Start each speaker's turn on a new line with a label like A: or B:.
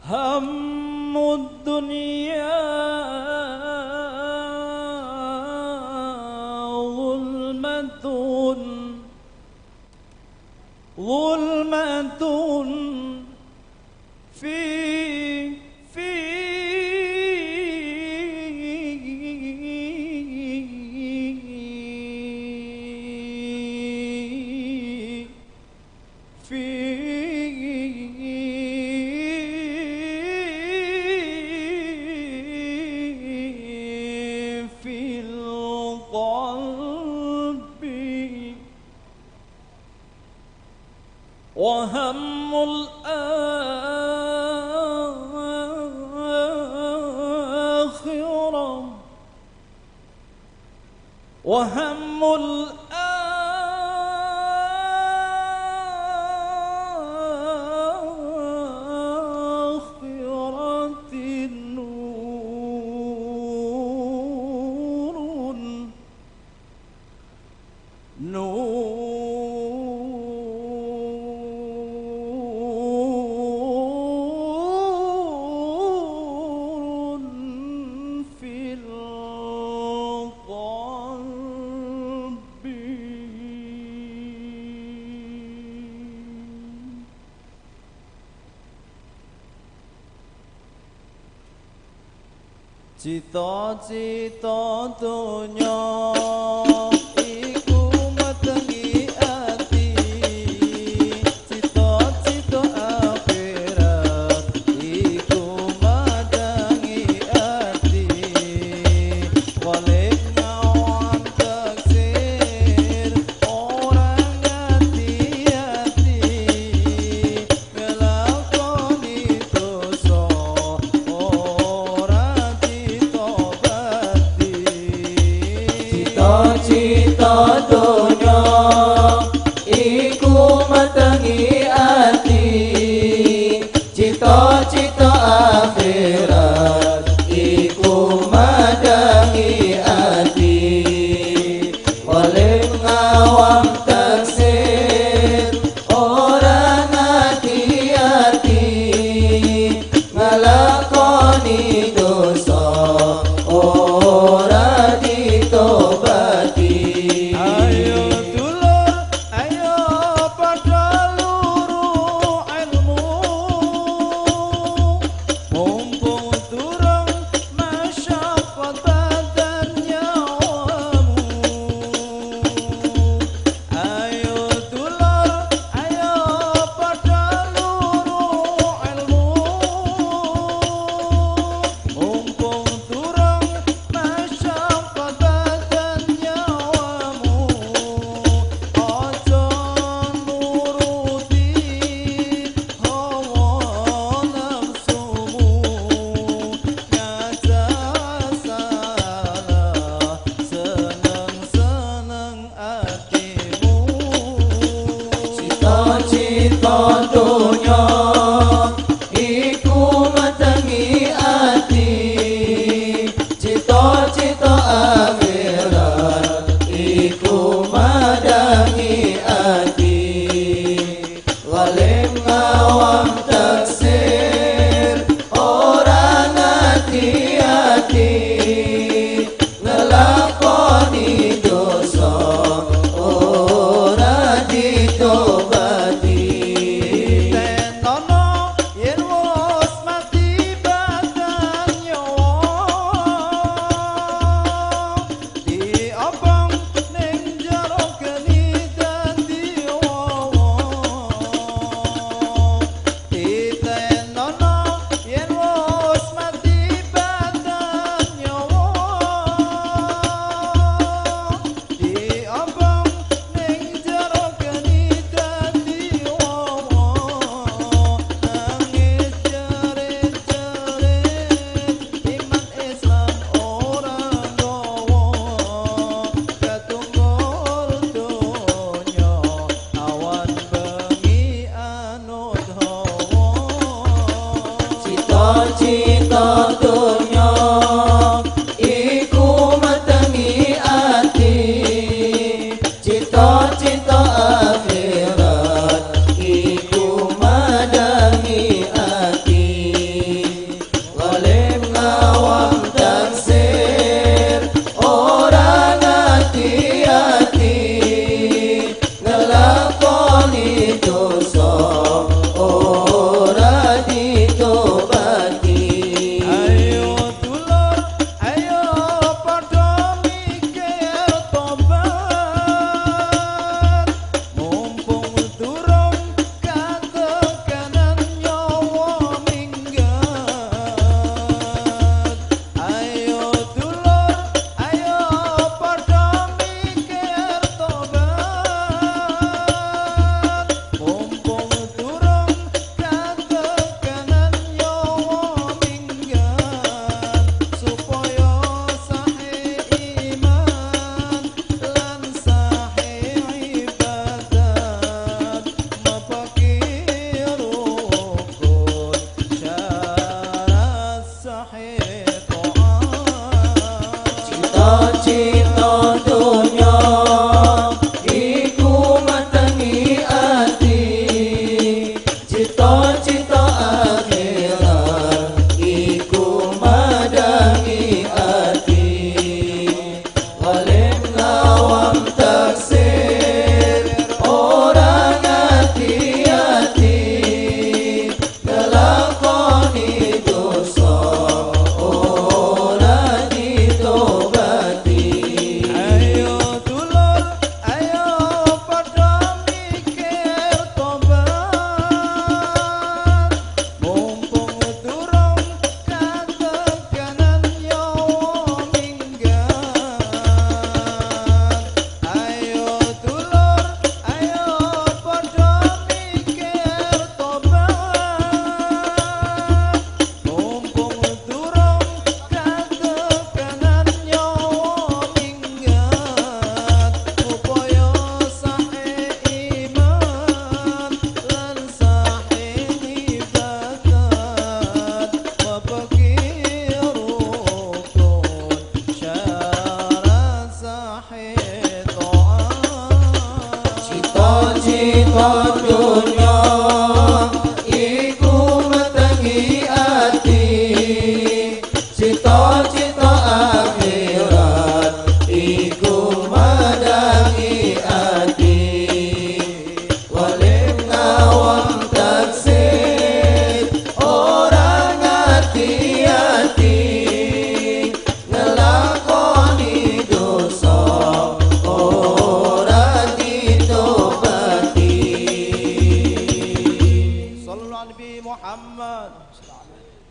A: هم الدنيا ظلمة في القلب وهم الآخرة وهم الآخرة نور في القلب cita-cita donya cita donya iku matengi ati cita-cita akhirat iku madangi ati oleh ngawang taksir ora ngati-ati ngelakoni dosa ora ditobati. Ayo dulur, ayo padha luru ilmu, mumpung durung masyarakat dan nyawamu. Ayo dulur, ayo padha luru ilmu, mumpung durung masyarakat dan nyawamu. Aja nuruti hawa nafsumu, nyata salah seneng-seneng atimu. Cita-cita donya iku matengi ati, cita-cita akhirat iku madangi ati. Walim ngawang taksir ora ngati-ati ngelakoni dosa ora ditobati. Tenono yen wis mati badan nyawa diobong ning jero geni dadi wawa. Tenono yen wis mati badan nyawa diobong ning jero geni dadi wawa. Nangis jerit-jerit iman Islam ora nggawa, ketunggul donya awan bengi anut hawa. Cita-cita